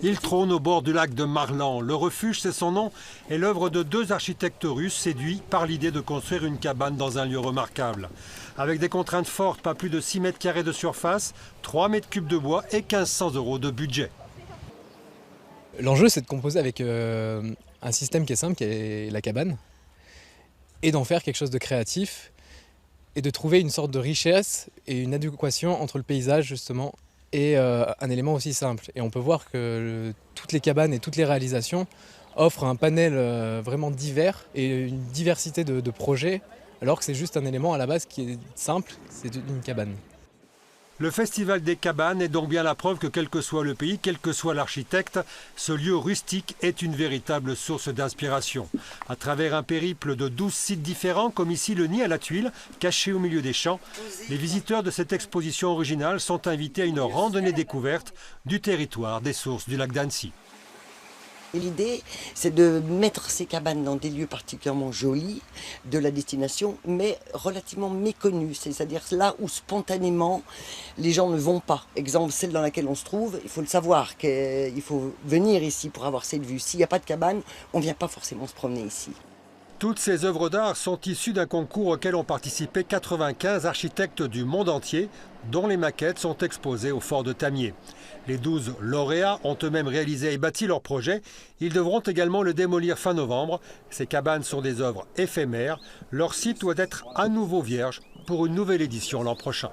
Il trône au bord du lac de Marlan. Le refuge, c'est son nom, est l'œuvre de 2 architectes russes séduits par l'idée de construire une cabane dans un lieu remarquable. Avec des contraintes fortes, pas plus de 6 mètres carrés de surface, 3 mètres cubes de bois et 1500 € de budget. L'enjeu, c'est de composer avec un système qui est simple, qui est la cabane, et d'en faire quelque chose de créatif, et de trouver une sorte de richesse et une adéquation entre le paysage, justement, et un élément aussi simple. Et on peut voir que toutes les cabanes et toutes les réalisations offrent un panel vraiment divers et une diversité de projets, alors que c'est juste un élément à la base qui est simple, c'est une cabane. Le Festival des cabanes est donc bien la preuve que quel que soit le pays, quel que soit l'architecte, ce lieu rustique est une véritable source d'inspiration. À travers un périple de 12 sites différents, comme ici le nid à la tuile, caché au milieu des champs, les visiteurs de cette exposition originale sont invités à une randonnée découverte du territoire des sources du lac d'Annecy. L'idée, c'est de mettre ces cabanes dans des lieux particulièrement jolis de la destination, mais relativement méconnus, c'est-à-dire là où spontanément les gens ne vont pas. Exemple, celle dans laquelle on se trouve, il faut le savoir, qu'il faut venir ici pour avoir cette vue. S'il n'y a pas de cabane, on ne vient pas forcément se promener ici. Toutes ces œuvres d'art sont issues d'un concours auquel ont participé 95 architectes du monde entier, dont les maquettes sont exposées au fort de Tamier. Les 12 lauréats ont eux-mêmes réalisé et bâti leur projet. Ils devront également le démolir fin novembre. Ces cabanes sont des œuvres éphémères. Leur site doit être à nouveau vierge pour une nouvelle édition l'an prochain.